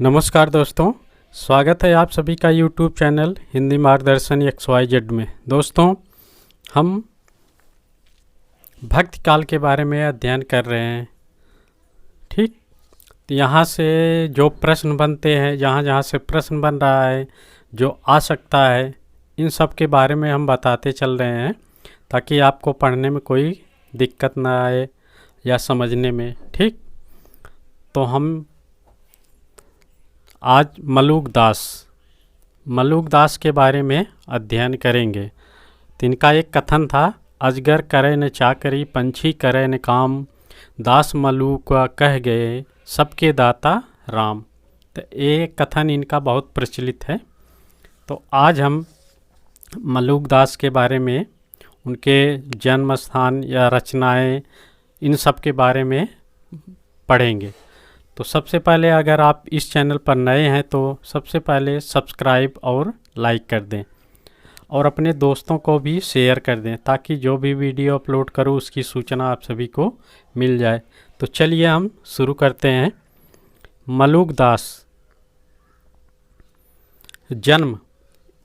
नमस्कार दोस्तों, स्वागत है आप सभी का यूट्यूब चैनल हिंदी मार्गदर्शन XYZ में। दोस्तों, हम भक्ति काल के बारे में अध्ययन कर रहे हैं। ठीक, तो यहाँ से जो प्रश्न बनते हैं, जहाँ जहाँ से प्रश्न बन रहा है, जो आ सकता है, इन सब के बारे में हम बताते चल रहे हैं ताकि आपको पढ़ने में कोई दिक्कत ना आए या समझने में। ठीक, तो हम आज मलूक दास के बारे में अध्ययन करेंगे। तो इनका एक कथन था, अजगर करे न चाकरी, पंछी करे न काम, दास मलूक कह गए, सबके दाता राम। तो ये कथन इनका बहुत प्रचलित है। तो आज हम मलूक दास के बारे में, उनके जन्म स्थान या रचनाएं, इन सब के बारे में पढ़ेंगे। तो सबसे पहले अगर आप इस चैनल पर नए हैं तो सबसे पहले सब्सक्राइब और लाइक कर दें और अपने दोस्तों को भी शेयर कर दें ताकि जो भी वीडियो अपलोड करूं उसकी सूचना आप सभी को मिल जाए। तो चलिए हम शुरू करते हैं। मलूक दास जन्म,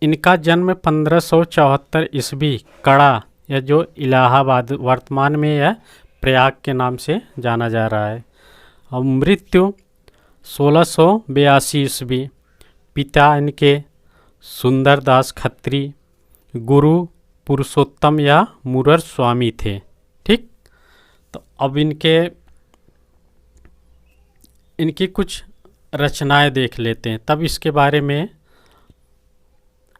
इनका जन्म 1574 ईस्वी कड़ा, या जो इलाहाबाद वर्तमान में या प्रयाग के नाम से जाना जा रहा है, और मृत्यु 1682 ईस्वी। पिता इनके सुंदरदास खत्री, गुरु पुरुषोत्तम या मुरर स्वामी थे। ठीक, तो अब इनकी कुछ रचनाएं देख लेते हैं, तब इसके बारे में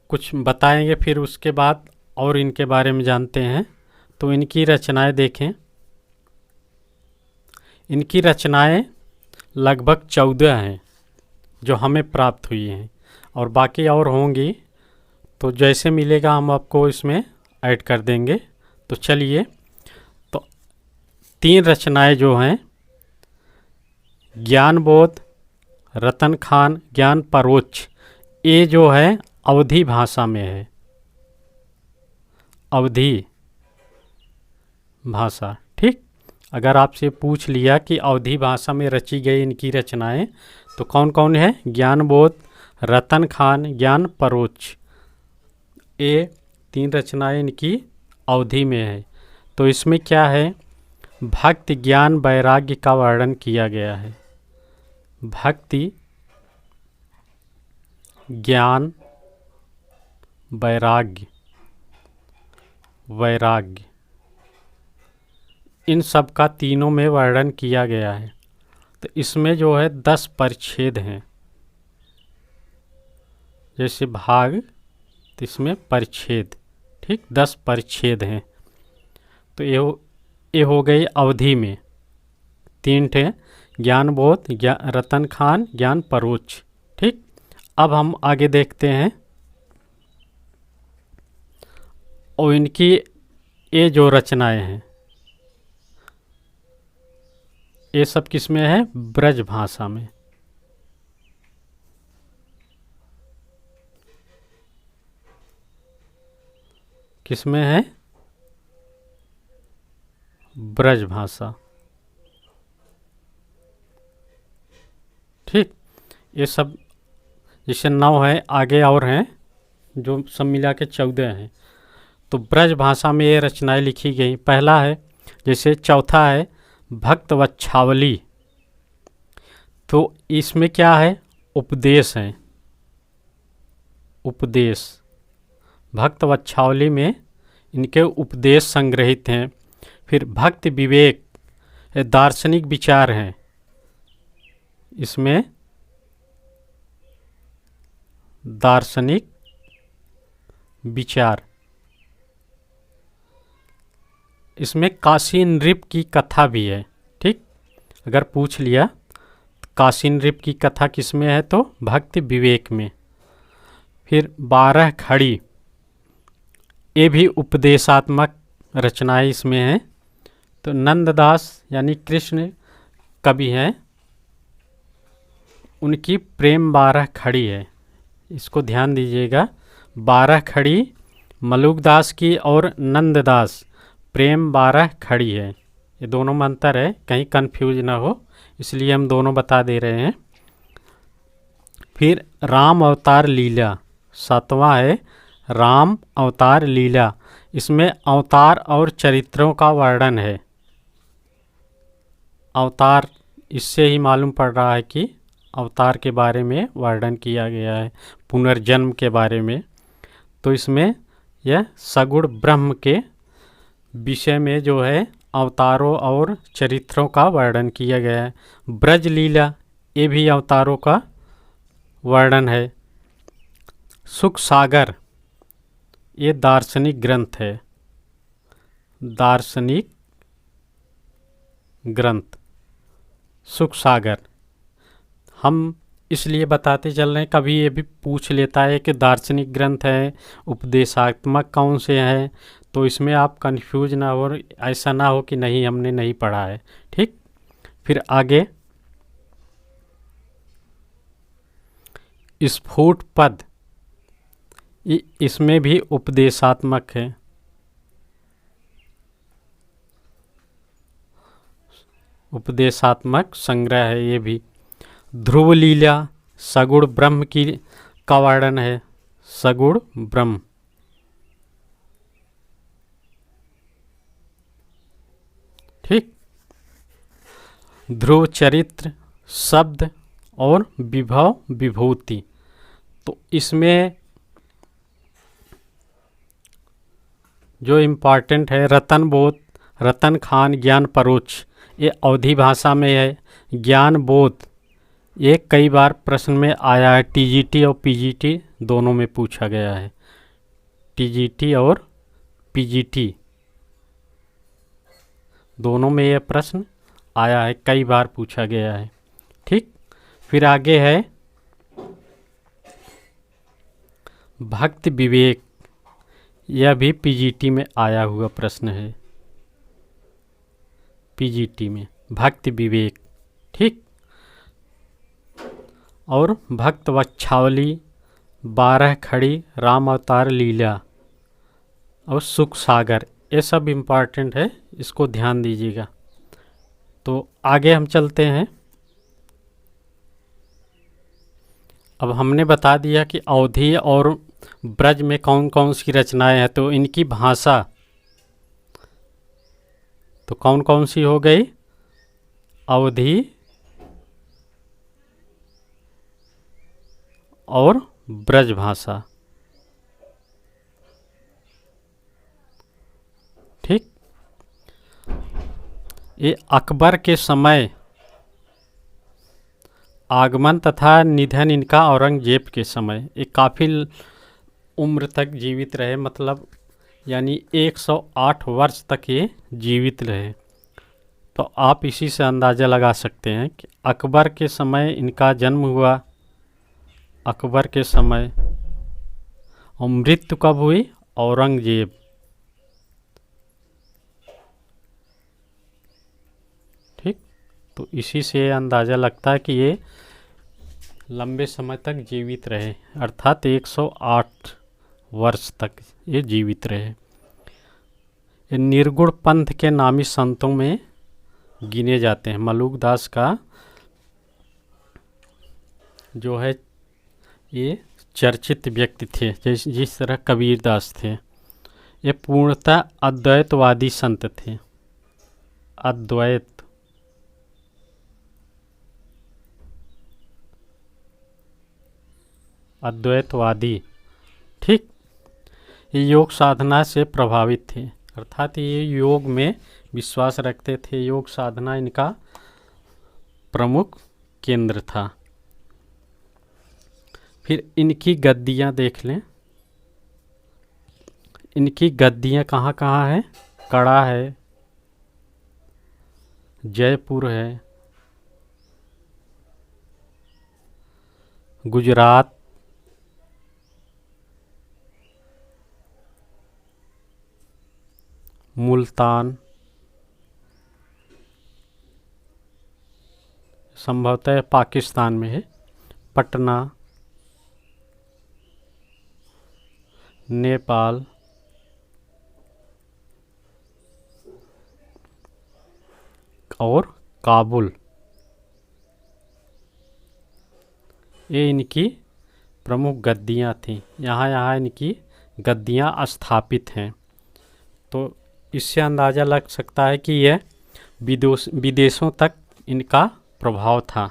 कुछ बताएंगे, फिर उसके बाद और इनके बारे में जानते हैं। तो इनकी रचनाएं देखें। इनकी रचनाएं लगभग 14 हैं जो हमें प्राप्त हुई हैं, और बाकी और होंगी, तो जैसे मिलेगा हम आपको इसमें ऐड कर देंगे। तो चलिए, तो 3 रचनाएं जो हैं, ज्ञान बोध, रतन खान, ज्ञान परोक्ष, ये जो है अवधी भाषा में है। अवधी भाषा। ठीक, अगर आपसे पूछ लिया कि अवधी भाषा में रची गई इनकी रचनाएं, तो कौन कौन है? ज्ञान बोध, रतन खान, ज्ञान परोक्ष, ये 3 रचनाएं इनकी अवधी में है। तो इसमें क्या है? भक्ति, ज्ञान, वैराग्य का वर्णन किया गया है। भक्ति, ज्ञान, वैराग्य, इन सब का तीनों में वर्णन किया गया है। तो इसमें जो है 10 परिच्छेद हैं। जैसे भाग, तो इसमें परिच्छेद। ठीक, 10 परिच्छेद हैं। तो ये हो गई अवधि में 3 थे, ज्ञान बोध, रतन खान, ज्ञान परोक्ष। ठीक, अब हम आगे देखते हैं। और इनकी ये जो रचनाएं हैं, ये सब किस में है? ब्रज भाषा में। किस में है? ब्रज भाषा। ठीक, ये सब जैसे 9 है, आगे और हैं जो सब मिला के 14 हैं। तो ब्रज भाषा में ये रचनाएं लिखी गई। पहला है, जैसे चौथा है भक्त वच्छावली। तो इसमें क्या है? उपदेश है। उपदेश, भक्त वच्छावली में इनके उपदेश संग्रहित हैं। फिर भक्ति विवेक, दार्शनिक विचार हैं। इसमें दार्शनिक विचार। इसमें काशी नृप की कथा भी है। ठीक, अगर पूछ लिया काशी नृप की कथा किस में है, तो भक्ति विवेक में। फिर 12 खड़ी, ये भी उपदेशात्मक रचनाएं इसमें हैं। तो नंददास यानी कृष्ण कवि हैं, उनकी प्रेम 12 खड़ी है। इसको ध्यान दीजिएगा, 12 खड़ी मलूक दास की और नंददास प्रेम 12 खड़ी है। ये दोनों में अंतर है, कहीं कंफ्यूज ना हो, इसलिए हम दोनों बता दे रहे हैं। फिर राम अवतार लीला, सातवां है राम अवतार लीला। इसमें अवतार और चरित्रों का वर्णन है। अवतार, इससे ही मालूम पड़ रहा है कि अवतार के बारे में वर्णन किया गया है, पुनर्जन्म के बारे में। तो इसमें यह सगुण ब्रह्म के विषय में जो है अवतारों और चरित्रों का वर्णन किया गया है। ब्रज लीला, ये भी अवतारों का वर्णन है। सुख सागर, ये दार्शनिक ग्रंथ है, दार्शनिक ग्रंथ सुख सागर। हम इसलिए बताते चल रहे हैं, कभी ये भी पूछ लेता है कि दार्शनिक ग्रंथ है, उपदेशात्मक कौन से हैं, तो इसमें आप कंफ्यूज ना हो, ऐसा ना हो कि नहीं हमने नहीं पढ़ा है। ठीक, फिर आगे स्फुट पद, इसमें भी उपदेशात्मक है। उपदेशात्मक संग्रह है ये भी। ध्रुव लीला, सगुण ब्रह्म की का वर्णन है, सगुण ब्रह्म। ठीक, ध्रुव चरित्र, शब्द और विभव विभूति। तो इसमें जो इम्पॉर्टेंट है रतन बोध, रतन खान ज्ञान परोक्ष, ये अवधी भाषा में है। ज्ञान बोध ये कई बार प्रश्न में आया है, टीजीटी और पीजीटी दोनों में पूछा गया है। टीजीटी और पीजीटी दोनों में यह प्रश्न आया है, कई बार पूछा गया है। ठीक, फिर आगे है भक्ति विवेक, यह भी पीजीटी में आया हुआ प्रश्न है, पीजीटी में भक्ति विवेक। ठीक, और भक्त वच्छावली, 12 खड़ी, राम अवतार लीला और सुख सागर, ये सब इम्पॉर्टेंट है, इसको ध्यान दीजिएगा। तो आगे हम चलते हैं। अब हमने बता दिया कि अवधी और ब्रज में कौन कौन सी रचनाएं हैं, तो इनकी भाषा तो कौन कौन सी हो गई, अवधी और ब्रज भाषा। ठीक, ये अकबर के समय आगमन तथा निधन इनका औरंगजेब के समय, ये काफ़ी उम्र तक जीवित रहे, मतलब यानी 108 वर्ष तक ये जीवित रहे। तो आप इसी से अंदाज़ा लगा सकते हैं कि अकबर के समय इनका जन्म हुआ, अकबर के समय, और मृत्यु कब हुई, औरंगजेब। ठीक, तो इसी से अंदाज़ा लगता है कि ये लंबे समय तक जीवित रहे, अर्थात 108 वर्ष तक ये जीवित रहे। ये निर्गुण पंथ के नामी संतों में गिने जाते हैं। मलुकदास का जो है ये चर्चित व्यक्ति थे, जिस तरह कबीरदास थे। ये पूर्णतः अद्वैतवादी संत थे, अद्वैतवादी। ठीक, ये योग साधना से प्रभावित थे, अर्थात ये योग में विश्वास रखते थे, योग साधना इनका प्रमुख केंद्र था। फिर इनकी गद्दियाँ देख लें, इनकी गद्दियाँ कहाँ कहाँ है, कड़ा है, जयपुर है, गुजरात, मुल्तान, संभवतः पाकिस्तान में है, पटना, नेपाल, और काबुल। ये इनकी प्रमुख गद्दियाँ थीं। यहाँ यहाँ इनकी गद्दियाँ स्थापित हैं। तो इससे अंदाज़ा लग सकता है कि यह विदेशों तक इनका प्रभाव था।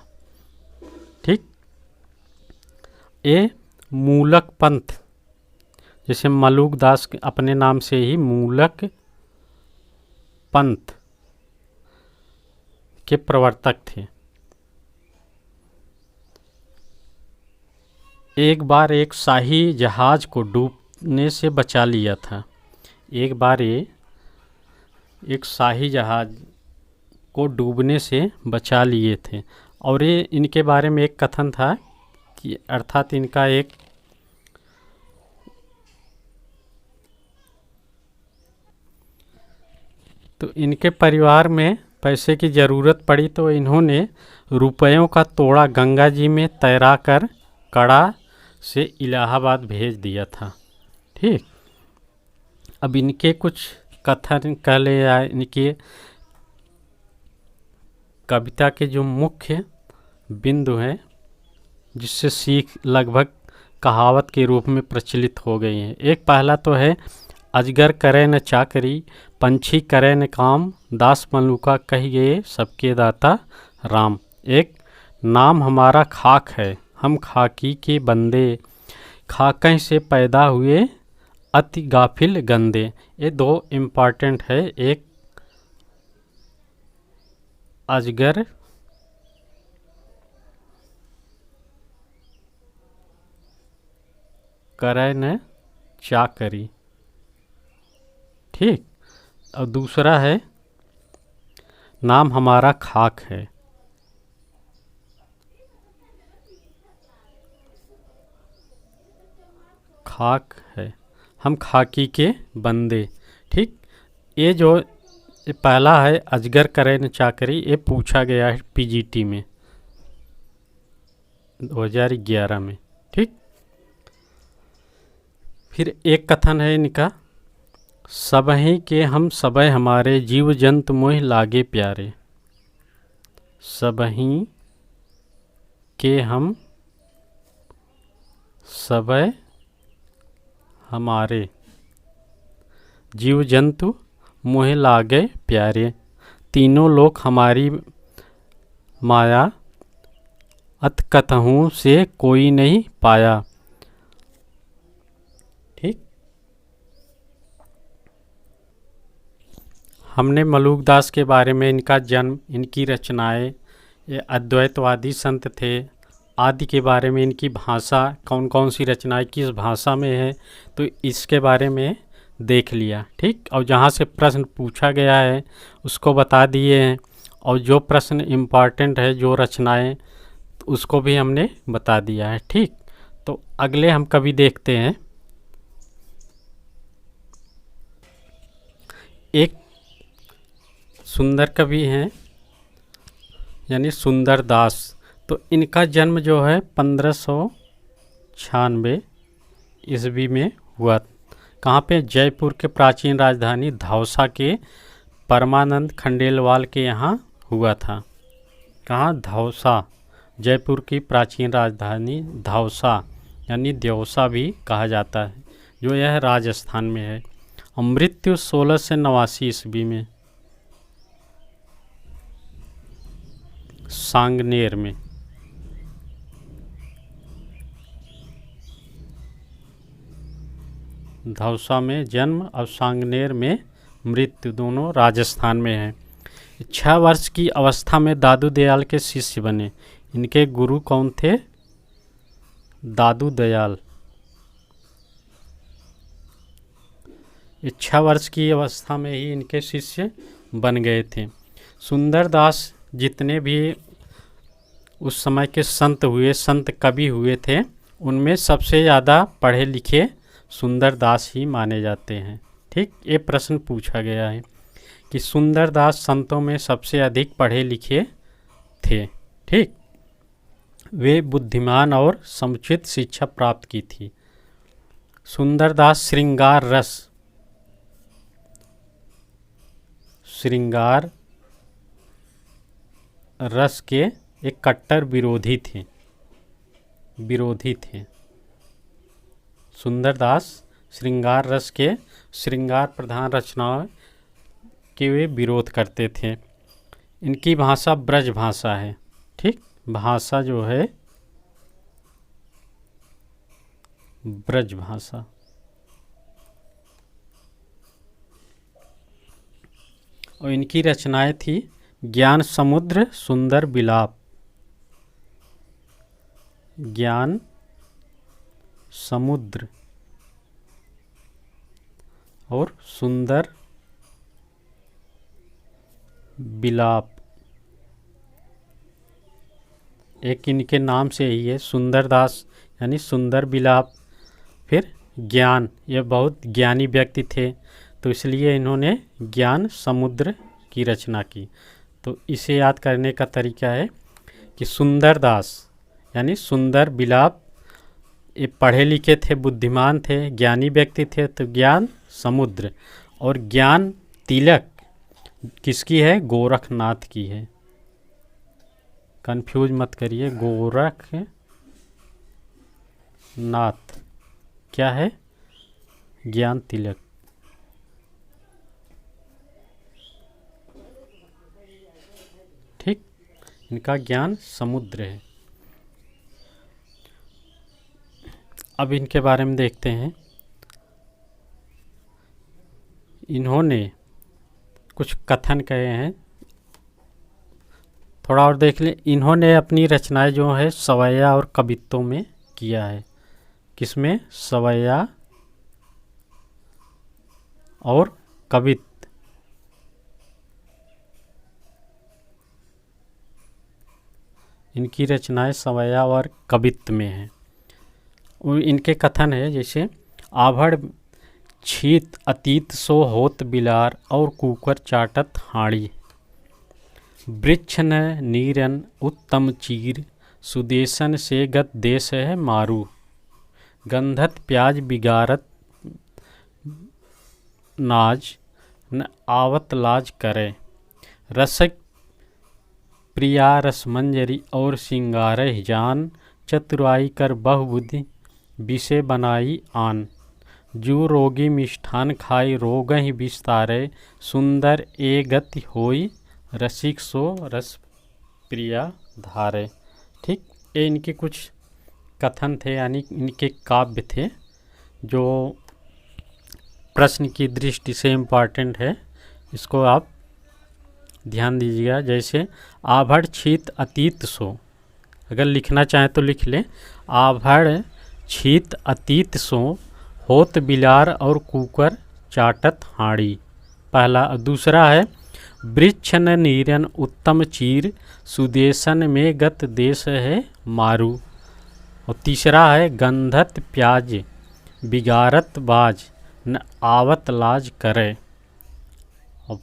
ठीक। ये मूलक पंथ, जैसे मलूक दास अपने नाम से ही मूलक पंथ के प्रवर्तक थे। एक बार एक शाही जहाज को डूबने से बचा लिया था। एक बार ये एक शाही जहाज को डूबने से बचा लिए थे। और ये इनके बारे में एक कथन था कि अर्थात इनका एक तो इनके परिवार में पैसे की ज़रूरत पड़ी तो इन्होंने रुपयों का तोड़ा गंगा जी में तैरा कर कड़ा से इलाहाबाद भेज दिया था। ठीक। अब इनके कुछ कथन कह ले या इनके कविता के जो मुख्य बिंदु हैं जिससे सीख लगभग कहावत के रूप में प्रचलित हो गई हैं। एक पहला तो है, अजगर करे न चाकरी, पंछी करे न काम, दास मलूका कही गए सबके दाता राम। एक, नाम हमारा खाक है, हम खाकी के बंदे, खाकें से पैदा हुए अति गाफिल गंदे। ये दो इम्पॉर्टेंट है। एक, अजगर करे न चाकरी। ठीक। और दूसरा है, नाम हमारा खाक है। खाक है, हम खाकी के बंदे। ठीक। ये जो ये पहला है, अजगर करे न चाकरी, ये पूछा गया है पीजीटी में 2011 में। ठीक। फिर एक कथन है इनका, सबहीं के हम सबय हमारे, जीव जंतु मोह लागे प्यारे। सबहीं के हम सबय हमारे, जीव जंतु मोह लागे प्यारे, तीनों लोक हमारी माया, अत कतहूँ से कोई नहीं पाया। ठीक। हमने मलूक दास के बारे में, इनका जन्म, इनकी रचनाएं, ये अद्वैतवादी संत थे आदि के बारे में, इनकी भाषा, कौन कौन सी रचनाएं किस भाषा में है, तो इसके बारे में देख लिया। ठीक। और जहाँ से प्रश्न पूछा गया है उसको बता दिए हैं, और जो प्रश्न इम्पॉर्टेंट है, जो रचनाएं, तो उसको भी हमने बता दिया है। ठीक। तो अगले हम कवि देखते हैं। एक सुंदर कवि हैं, यानी सुंदर दास। तो इनका जन्म जो है 1596 ईस्वी में हुआ। कहाँ पे? जयपुर के प्राचीन राजधानी धौसा के परमानंद खंडेलवाल के यहाँ हुआ था। कहाँ? धौसा। जयपुर की प्राचीन राजधानी धौसा, यानी देवसा भी कहा जाता है, जो यह राजस्थान में है। और मृत्यु 1689 ईस्वी में सांगनेर में। धौसा में जन्म और सांगनेर में मृत्यु, दोनों राजस्थान में है। 6 वर्ष की अवस्था में दादू दयाल के शिष्य बने। इनके गुरु कौन थे? दादू दयाल। 6 वर्ष की अवस्था में ही इनके शिष्य बन गए थे। सुंदर दास जितने भी उस समय के संत हुए, संत कवि हुए थे, उनमें सबसे ज़्यादा पढ़े लिखे सुंदर दास ही माने जाते हैं। ठीक। ये प्रश्न पूछा गया है कि सुंदर दास संतों में सबसे अधिक पढ़े लिखे थे। ठीक। वे बुद्धिमान और समुचित शिक्षा प्राप्त की थी। सुंदर दास श्रृंगार रस के एक कट्टर विरोधी थे। विरोधी थे। सुंदरदास श्रृंगार रस के श्रृंगार प्रधान रचनाओं के वे विरोध करते थे। इनकी भाषा ब्रज भाषा है। ठीक, भाषा जो है ब्रज भाषा। और इनकी रचनाएं थी ज्ञान समुद्र, सुंदर विलाप। ज्ञान समुद्र और सुंदर विलाप। एक इनके नाम से ही है, सुंदरदास यानी सुंदर विलाप। फिर ज्ञान, ये बहुत ज्ञानी व्यक्ति थे, तो इसलिए इन्होंने ज्ञान समुद्र की रचना की। तो इसे याद करने का तरीका है कि सुंदरदास यानी सुंदर विलाप, ये पढ़े लिखे थे, बुद्धिमान थे, ज्ञानी व्यक्ति थे, तो ज्ञान समुद्र। और ज्ञान तिलक किसकी है? गोरखनाथ की है। कंफ्यूज मत करिए, गोरखनाथ क्या है? ज्ञान तिलक। ठीक, इनका ज्ञान समुद्र है। अब इनके बारे में देखते हैं। इन्होंने कुछ कथन कहे हैं, थोड़ा और देख लें। इन्होंने अपनी रचनाएं जो है सवैया और कवित्तों में किया है। किसमें? सवैया और कवित्त। इनकी रचनाएं सवैया और कवित्त में हैं। इनके कथन है जैसे आभड़ छीत अतीत सो होत बिलार और कुकर चाटत हाड़ी। वृक्ष न नीरन उत्तम चीर सुदेशन से गत देश है मारू। गंधत प्याज बिगारत नाज न आवत लाज करे। रसक प्रिया रसमंजरी और सिंगारे जान। चतुराई कर बहुबुद्धि विषय बनाई आन। जू रोगी मिष्ठान खाई रोगहि विस्तारे। सुंदर ए गति होई रसिक सो रस प्रिया धारे। ठीक, ये इनके कुछ कथन थे, यानी इनके काव्य थे जो प्रश्न की दृष्टि से इम्पॉर्टेंट है। इसको आप ध्यान दीजिएगा। जैसे आभड़ छीत अतीत सो, अगर लिखना चाहें तो लिख लें। आभड़ छीत अतीत सो होत बिलार और कुकर चाटत हाड़ी, पहला। दूसरा है वृक्ष न नीरन उत्तम चीर सुदेशन में गत देश है मारू। और तीसरा है गंधत प्याज बिगारत बाज न आवत लाज करे। और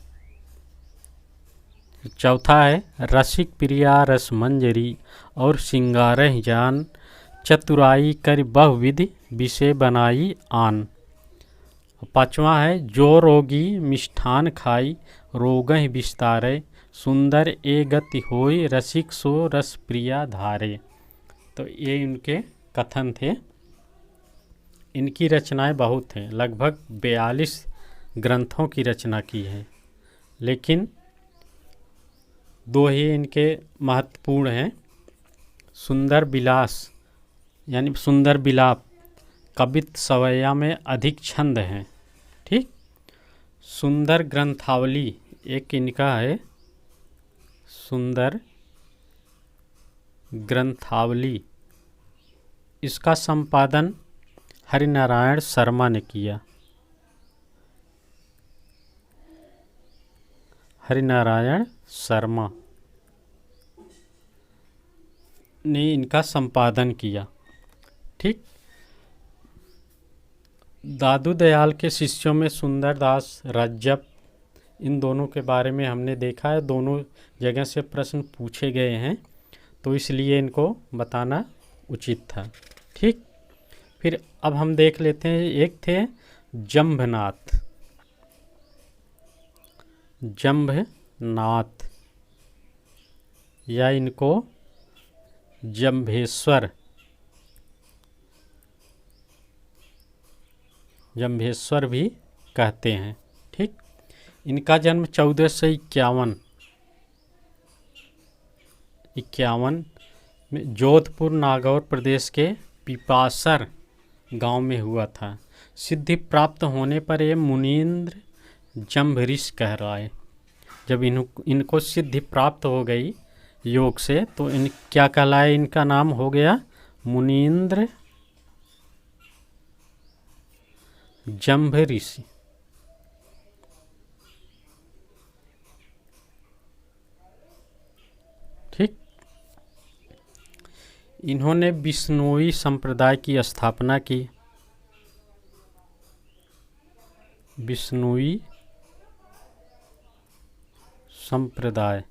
चौथा है रसिक प्रिया रस मंजरी और सिंगारह जान। चतुराई कर बहुविधि विषय बनाई आन। पांचवा है जो रोगी मिष्ठान खाई रोगहि विस्तारे। सुंदर ए गति होई रसिक सो रस प्रिया धारे। तो ये इनके कथन थे। इनकी रचनाएं बहुत हैं, लगभग 42 ग्रंथों की रचना की है, लेकिन दो ही इनके महत्वपूर्ण हैं। सुंदर विलास यानी सुंदर विलाप कवित्त सवैया में अधिक छंद हैं। ठीक, सुंदर ग्रंथावली एक इनका है, सुंदर ग्रंथावली। इसका संपादन हरिनारायण शर्मा ने किया। हरिनारायण शर्मा ने इनका संपादन किया। ठीक, दादू दयाल के शिष्यों में सुंदरदास, रज्जब, इन दोनों के बारे में हमने देखा है। दोनों जगह से प्रश्न पूछे गए हैं, तो इसलिए इनको बताना उचित था। ठीक, फिर अब हम देख लेते हैं। एक थे जंभनाथ। जंभनाथ या इनको जंभेश्वर जम्भेश्वर भी कहते हैं। ठीक, इनका जन्म 1451 में जोधपुर नागौर प्रदेश के पिपासर गांव में हुआ था। सिद्धि प्राप्त होने पर ये मुनीन्द्र जम्भऋषि कहलाए। जब इनको सिद्धि प्राप्त हो गई योग से तो इन क्या कहलाए, इनका नाम हो गया मुनीन्द्र जम्भऋषि। ठीक, इन्होंने बिश्नोई संप्रदाय की स्थापना की। बिश्नोई संप्रदाय,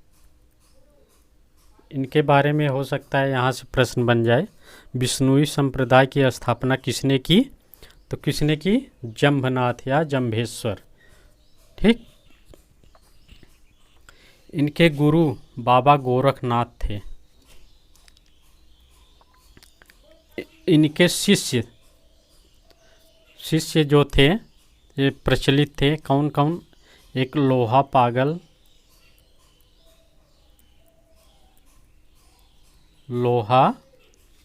इनके बारे में हो सकता है यहाँ से प्रश्न बन जाए। बिश्नोई संप्रदाय की स्थापना किसने की, तो किसने की, जम्भनाथ या जम्भेश्वर। ठीक, इनके गुरु बाबा गोरखनाथ थे। इनके शिष्य जो थे ये प्रचलित थे, कौन कौन, एक लोहा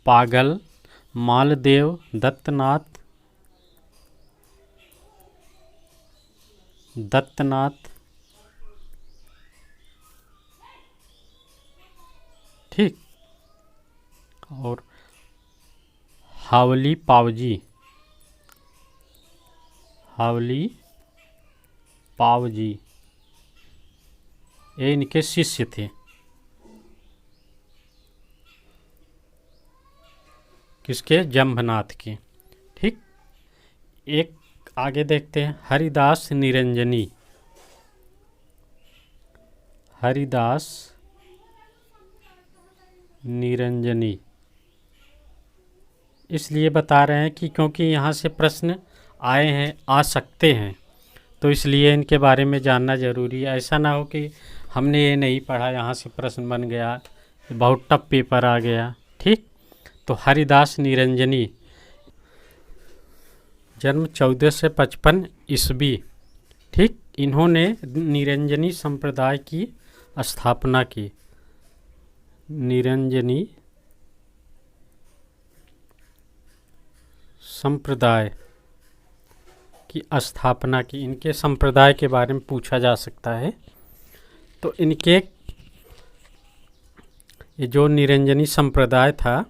पागल, मालदेव दत्तनाथ, ठीक, और हावली पावजी, ये इनके शिष्य थे। किसके, जम्भनाथ के। ठीक, एक आगे देखते हैं, हरिदास निरंजनी। इसलिए बता रहे हैं कि क्योंकि यहाँ से प्रश्न आ सकते हैं, तो इसलिए इनके बारे में जानना ज़रूरी है। ऐसा ना हो कि हमने ये नहीं पढ़ा, यहाँ से प्रश्न बन गया, बहुत टफ पेपर आ गया। ठीक, तो हरिदास निरंजनी, जन्म 1455 ईस्वी। ठीक, इन्होंने निरंजनी संप्रदाय की स्थापना की। निरंजनी संप्रदाय की स्थापना की। इनके संप्रदाय के बारे में पूछा जा सकता है। तो इनके ये जो निरंजनी संप्रदाय था,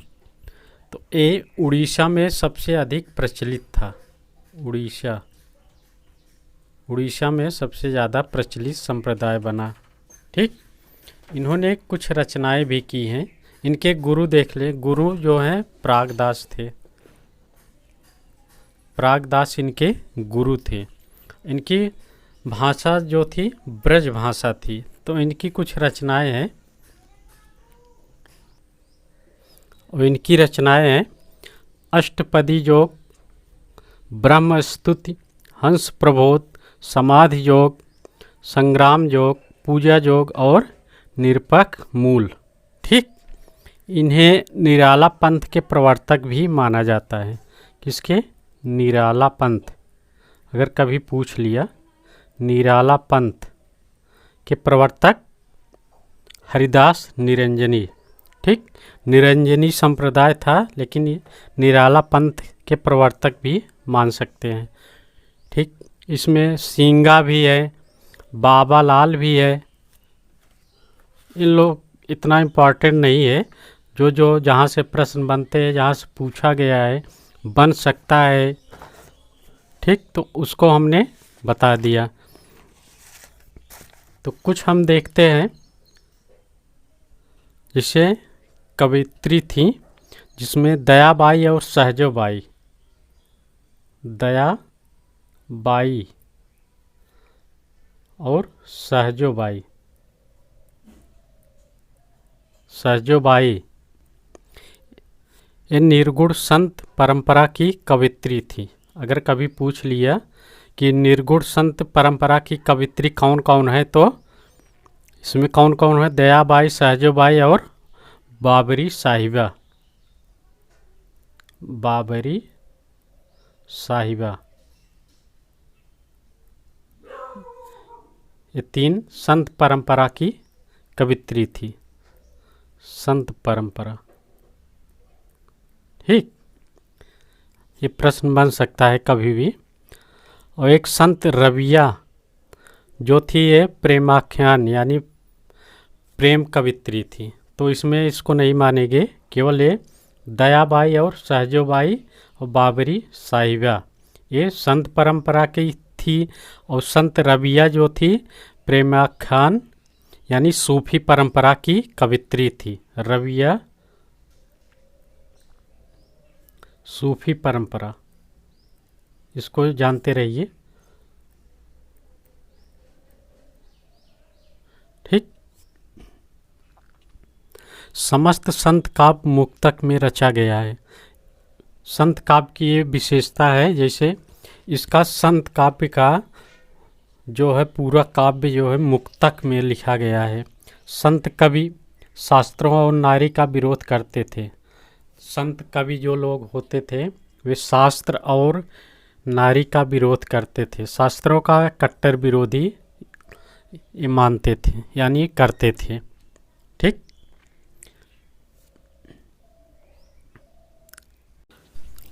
तो ये उड़ीसा में सबसे अधिक प्रचलित था। उड़ीसा में सबसे ज़्यादा प्रचलित संप्रदाय बना। ठीक, इन्होंने कुछ रचनाएं भी की हैं। इनके गुरु देख ले, गुरु जो हैं प्रागदास थे। प्रागदास इनके गुरु थे। इनकी भाषा जो थी ब्रज भाषा थी। तो इनकी कुछ रचनाएं हैं, और इनकी रचनाएं हैं अष्टपदी योग, ब्रह्म स्तुति, हंस प्रबोध, समाधि योग, संग्राम योग, पूजा योग और निरपक्ष मूल। ठीक, इन्हें निराला पंथ के प्रवर्तक भी माना जाता है। किसके, निराला पंथ। अगर कभी पूछ लिया, निराला पंथ के प्रवर्तक हरिदास निरंजनी। ठीक, निरंजनी संप्रदाय था, लेकिन ये निराला पंथ के प्रवर्तक भी मान सकते हैं। ठीक, इसमें सिंगा भी है, बाबा लाल भी है। इन लोग इतना इम्पोर्टेंट नहीं है, जो जहाँ से प्रश्न बनते हैं, जहाँ से पूछा गया है, बन सकता है। ठीक, तो उसको हमने बता दिया। तो कुछ हम देखते हैं, जिसे कवित्री थी, जिसमें दयाबाई और सहजोबाई। दयाबाई और सहजोबाई ये निर्गुण संत परंपरा की कवित्री थी। अगर कभी पूछ लिया कि निर्गुण संत परंपरा की कवित्री कौन कौन है, तो इसमें कौन कौन है, दयाबाई, सहजोबाई और बाबरी साहिबा। ये 3 संत परंपरा की कवित्री थी, संत परंपरा। ठीक, ये प्रश्न बन सकता है कभी भी। और एक संत रविया जो थी ये प्रेमाख्यान यानी प्रेम कवित्री थी, तो इसमें इसको नहीं मानेंगे। केवल ये दयाबाई और सहजोबाई और बाबरी साहिबा ये संत परंपरा की थी। और संत रविया जो थी प्रेमाख्यान यानी सूफी परंपरा की कवित्री थी। रविया सूफी परंपरा, इसको जानते रहिए। ठीक, समस्त संत काव्य मुक्तक में रचा गया है। संत काव्य की ये विशेषता है, जैसे इसका संत काव्य का जो है पूरा काव्य जो है मुक्तक में लिखा गया है। संत कवि शास्त्रों और नारी का विरोध करते थे। संत कवि जो लोग होते थे वे शास्त्र और नारी का विरोध करते थे, शास्त्रों का कट्टर विरोधी ये मानते थे यानी करते थे। ठीक,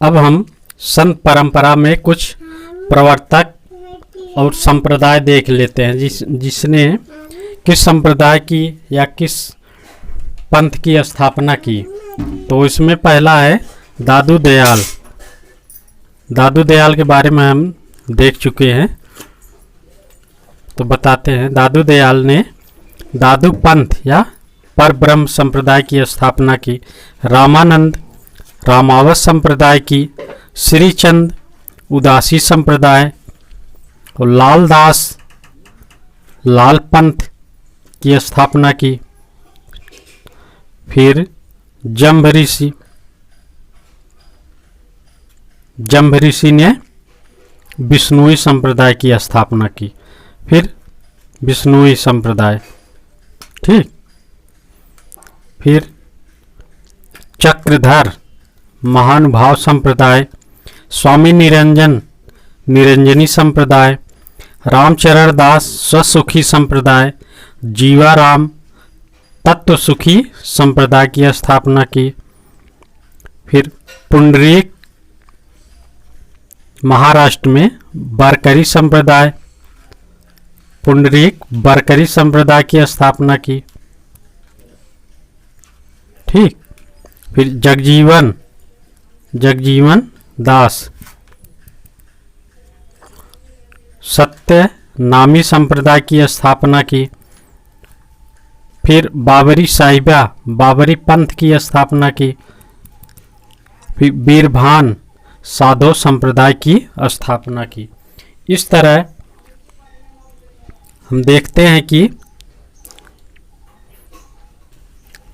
अब हम संत परंपरा में कुछ प्रवर्तक और संप्रदाय देख लेते हैं, जिसने किस संप्रदाय की या किस पंथ की स्थापना की। तो इसमें पहला है दादू दयाल। दादू दयाल के बारे में हम देख चुके हैं, तो बताते हैं। दादू दयाल ने दादू पंथ या परब्रह्म संप्रदाय की स्थापना की। रामानंद रामावत संप्रदाय की, श्रीचंद उदासी संप्रदाय और लालदास लाल पंथ की स्थापना की। फिर जम्भ ऋषि ने विष्णुई संप्रदाय की स्थापना की। फिर विष्णुई संप्रदाय, ठीक। फिर चक्रधर महानुभाव संप्रदाय, स्वामी निरंजनी संप्रदाय, रामचरण दास स्वसुखी संप्रदाय, जीवाराम तत्व सुखी संप्रदाय की स्थापना की। फिर पुंडरीक महाराष्ट्र में बरकरी संप्रदाय, पुंडरीक बरकरी संप्रदाय की स्थापना की। ठीक। फिर जगजीवन दास सत्य नामी संप्रदाय की स्थापना की। फिर बाबरी साहिबा बाबरी पंथ की स्थापना की। फिर बीरभान साधो संप्रदाय की स्थापना की। इस तरह हम देखते हैं कि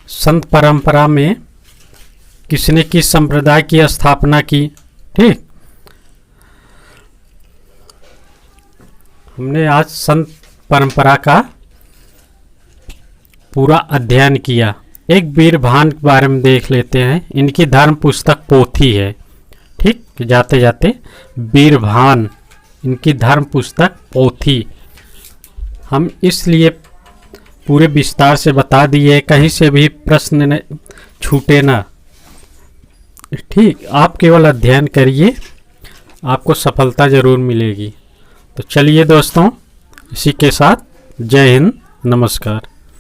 संत परंपरा में किसने किस संप्रदाय की स्थापना की। ठीक, हमने आज संत परंपरा का पूरा अध्ययन किया। एक बीरभान के बारे में देख लेते हैं। इनकी धर्म पुस्तक पोथी है। ठीक, जाते जाते बीरभान इनकी धर्म पुस्तक पोथी हम इसलिए पूरे विस्तार से बता दिए, कहीं से भी प्रश्न छूटे ना। ठीक, आप केवल अध्ययन करिए, आपको सफलता जरूर मिलेगी। तो चलिए दोस्तों, इसी के साथ जय हिंद, नमस्कार।